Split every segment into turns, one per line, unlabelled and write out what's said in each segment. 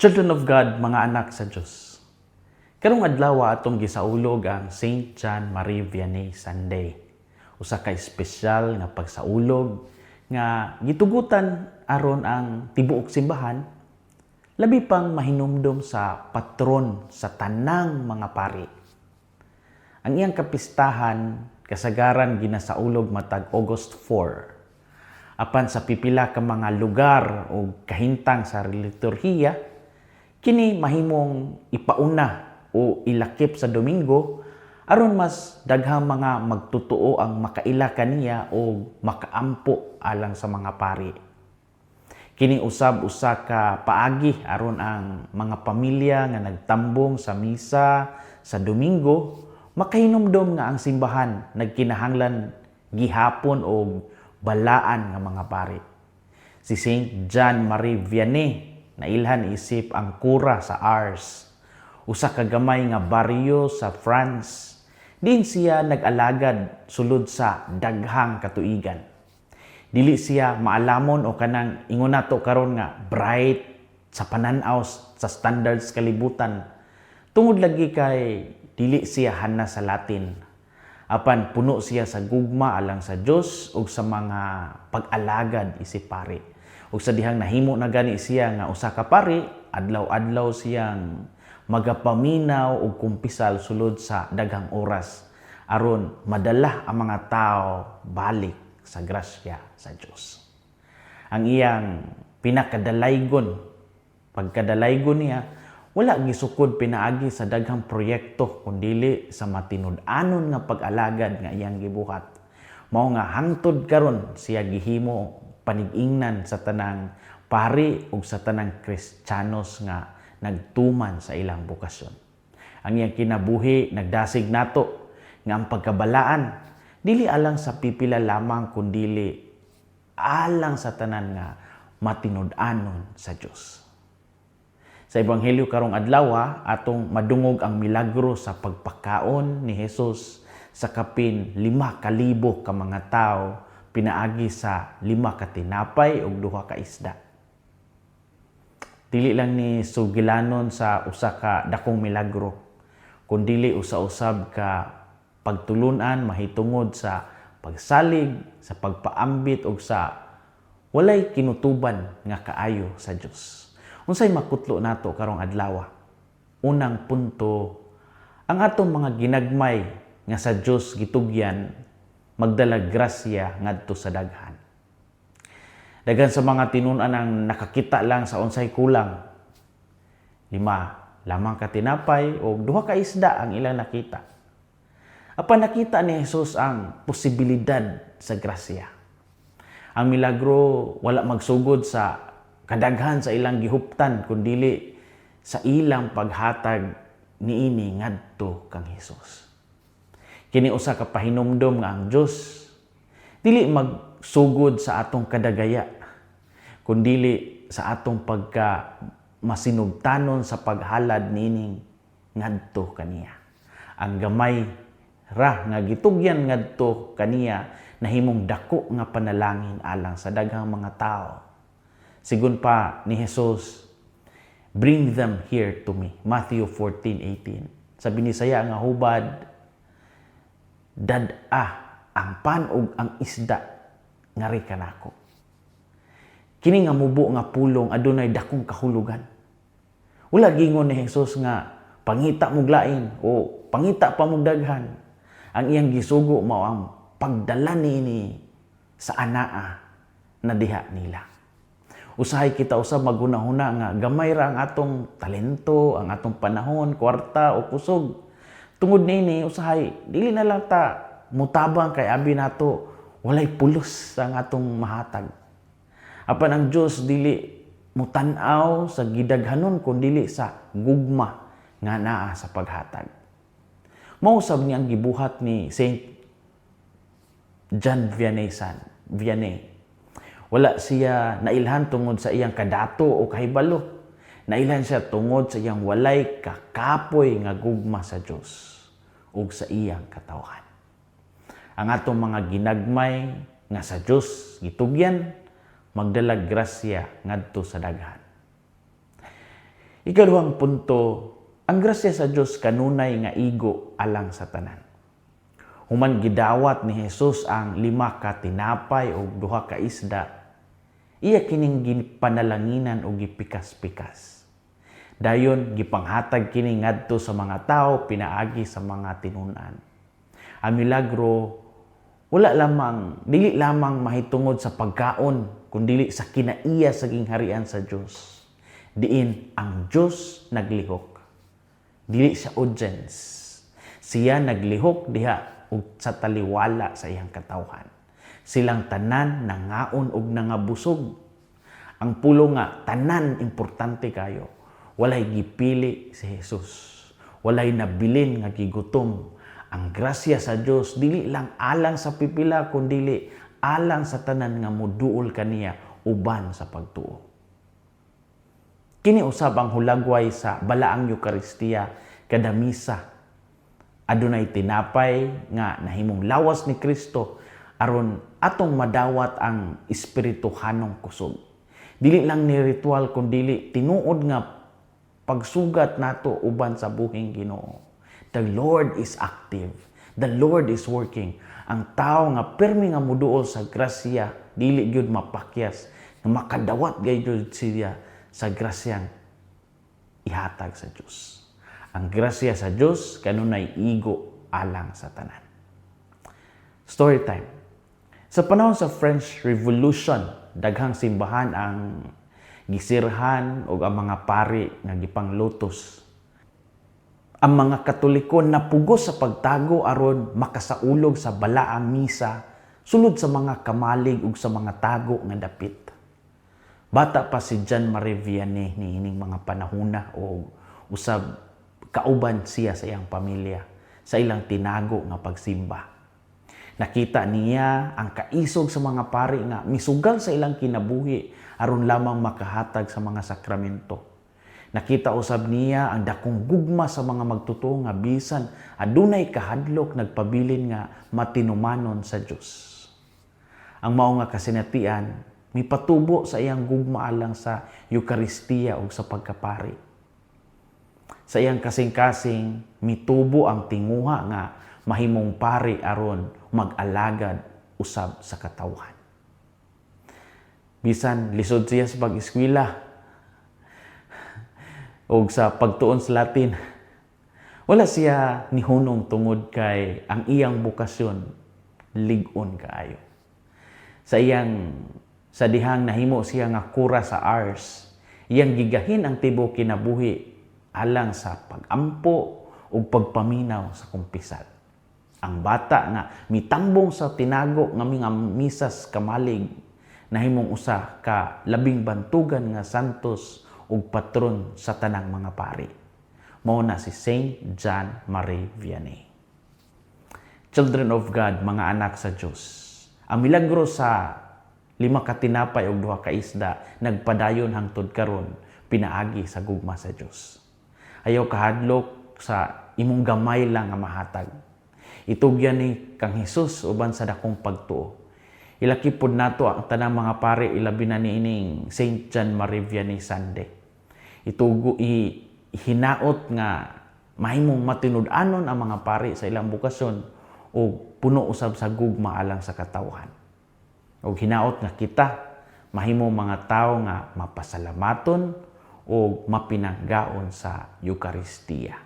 Children of God, mga anak sa Diyos. Karong adlaw atong gisaulog ang St. John Marie Vianney Sunday. Usa ka espesyal nga pagsaulog nga gitugutan aron ang tibuok simbahan labi pang mahinumdom sa patron sa tanang mga pari. Ang iyang kapistahan kasagaran ginasaulog matag August 4. Apan sa pipila ka mga lugar o kahintang sa liturhiya, kini mahimong ipauna o ilakip sa Domingo aron mas daghang mga magtutuo ang makaila kaniya o makaampo alang sa mga pari. Kini usab usa ka paagi aron ang mga pamilya nga nagtambong sa misa sa Domingo makahinumdom nga ang simbahan nagkinahanglan gihapon og balaan nga mga pari. Si St. John Marie Vianney nailhan isip ang kura sa Ars, usa ka gamay nga baryo sa France. Din siya nag-alagad sulod sa daghang katuigan. Dili siya maalamon o kanang ingon nato karon nga bright sa pananaw sa standards kalibutan. Tungod lagi kay dili siya hana sa Latin. Apan puno siya sa gugma alang sa Dios ug sa mga pag-alagad isip pari. Ug sa dihang nahimo na gani siya nga usa ka pari, adlaw-adlaw siyang magapaminaw og kumpisal sulod sa daghang oras aron madala ang mga tao balik sa grasya sa Dios. Ang iyang pinakadalaygon, pagkadalaygon niya, wala gisukod pinaagi sa daghang proyekto kundili sa matinud-anon nga pag-alagad nga iyang gibuhat. Mao nga hangtod karon siya gihimo panig-ingnan sa tanang pari ug sa tanang Kristiyanos nga nagtuman sa ilang bukasyon. Ang iyang kinabuhi nagdasig nato nga ang pagkabalaan dili alang sa pipila lamang kundili alang sa tanan nga matinud-anon sa Dios. Sa ebanghelyo karong adlaw atong madungog ang milagro sa pagpakaon ni Hesus sa kapin 5,000 ka mga tawo pinaagi sa 5 ka tinapay ug 2 ka isda. Dili lang ni sugilanon sa usa ka dakong milagro, kundili usa-usab ka pagtulunan mahitungod sa pagsalig, sa pagpaambit ug sa walay kinutuban nga kaayo sa Dios. Unsay makutlo nato karong adlaw? Unang punto, ang atong mga ginagmay nga sa Dios gitugyan magdala grasya ngadto sa daghan. Daghan sa mga tinun-an ang nakakita lang sa unsay kulang. 5 lamang ka tinapay o 2 ka isda ang ilang nakita. Apan nakita ni Jesus ang posibilidad sa grasya. Ang milagro wala magsugod sa kadaghan sa ilang gihuptan kundili sa ilang paghatag niini ngadto kang Jesus. Kini usa ka pahinumdom nga ang Dios dili magsugod sa atong kadagaya kundili sa atong pagka masinugtanon sa paghalad nining ngadto kaniya. Ang gamay ra nga gitugyan ngadto kaniya nahimong dako nga panalangin alang sa daghang mga tao. Sigun pa ni Jesus, bring them here to me. Matthew 14:18. Sabi ni saya nga hubad dad-a ang pan ug ang isda ngari kanako. Kini nga mubo nga pulong adunay dakong kahulugan. Wala gingon ni Jesus nga pangita mog lain o pangita pa mog daghan. Ang iyang gisugo mao ang pagdala niini sa anaa na diha nila. Usahay kita usab maghunahuna nga gamay ra ang atong talento, ang atong panahon, kwarta o kusog. Tungod niini usahay dili na lang ta mutabang kay abi nato walay pulos sa atong mahatag. Apan ang Dios dili mutan-aw sa gidaghanon kun dili sa gugma nga naa sa paghatag. Mao sab ni ang gibuhat ni St. John Vianney. Wala siya nailhan tungod sa iyang kadato o kahibalo. Nailhan siya tungod sa iyang walay kakapoy nga gugma sa Dios ug sa iyang katawhan. Ang atong mga ginagmay nga sa Dios gitugyan magdala grasya ngadto sa daghan. Ikaduhang punto, ang grasya sa Dios kanunay nga igo alang sa tanan. Human gidawat ni Jesus ang 5 ka tinapay o 2 ka isda, iya kining gipanalanginan o gipikas-pikas. Dayon gipanghatag kini ngadto sa mga tao pinaagi sa mga tinunan. Ang milagro dili lamang mahitungod sa pagkaon, kundi sa kinaiya sa gingharian sa Dios. Diin ang Dios naglihok. Dili siya audience. Siya naglihok diha og sa taliwala sa iyang katawhan. Silang tanan nangaon og nangabusog. Ang pulo nga tanan importante kayo. Walay gipili si Jesus. Walay nabilin nga gigutom. Ang grasya sa Dios dili lang alang sa pipila kundi alang sa tanan nga moduol kaniya uban sa pagtuo. Kini usab ang hulagway sa balaang Eucharistia kada misa. Adunay tinapay nga nahimong lawas ni Kristo aron atong madawat ang espirituhanong kusog. Dili lang ni ritual kundi tinuod nga pagsugat nato uban sa buhing Ginoo. The Lord is active. The Lord is working. Ang tao nga permi nga moduol sa grasya dili gyud mapakyas nga makadawat gyud siya sa grasyang ihatag sa Dios. Ang grasya sa Dios kanunay igo alang sa tanan. Story time. Sa panahon sa French Revolution, daghang simbahan ang gisirhan o ang mga pari nga gipanglutos. Ang mga Katoliko napugos sa pagtago aron makasaulog sa balaang misa sulod sa mga kamalig ug sa mga tago nga dapit. Bata pa si Jean Marie Vianney niining mga panahuna o usab kauban siya sa iyang pamilya sa ilang tinago nga pagsimba. Nakita niya ang kaisog sa mga pari nga misugal sa ilang kinabuhi aron lamang makahatag sa mga sakramento. Nakita usab niya ang dakong gugma sa mga magtutuo nga bisan adunay kahadlok nagpabilin nga matinumanon sa Dios. Ang mao nga kasinatian mipatubo sa iyang gugma alang sa Eucharistia o sa pagkapari. Sa iyang kasing-kasing, mitubo ang tinguha nga mahimong pari aron mag-alagad usab sa katawhan. Bisan lisod siya sa pag-eskwela o sa pagtuon sa Latin, wala siya nihunong tungod kay ang iyang bukasyon lig-on kaayo. Sa dihang nahimo siya nga kura sa Ars, iyang gigahin ang tibuok kinabuhi alang sa pagampo o pagpaminaw sa kumpisat. Ang bata nga mitambong sa tinago nga mga misas kamalig, nahimong usa ka labing bantugan nga santos ug patron sa tanang mga pari. Mao na si Saint John Marie Vianney. Children of God, mga anak sa Dios. Ang milagro sa 5 ka tinapay ug 2 ka isda nagpadayon hangtod karon pinaagi sa gugma sa Dios. Ayaw kahadlok sa imong gamay lang nga mahatag. Itugyan ni kang Hesus uban sa dakong pagtuo. Ilaki pod nato ang tanang mga pari ilabi na niining Saint John Marie Vianney Sunday. Hinaot nga mahimong matinud-anon ang mga pari sa ilang bukasyon o puno usab sa gugma alang sa katawhan. O hinaot nga kita, mahimo mga tao nga mapasalamaton o mapinanggaon sa Eucharistia.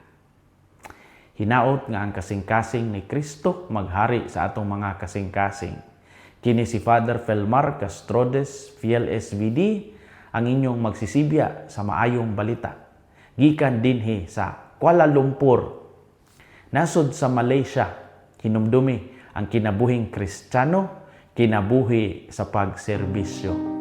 Hinaot nga ang kasing-kasing ni Kristo maghari sa atong mga kasing-kasing. Kini si Father Felmar Castrodes, Fiel SVD, ang inyong magsisibya sa maayong balita. Gikan dinhi sa Kuala Lumpur. Nasod sa Malaysia, hinumdumi ang kinabuhing Kristiyano, kinabuhi sa pagserbisyo.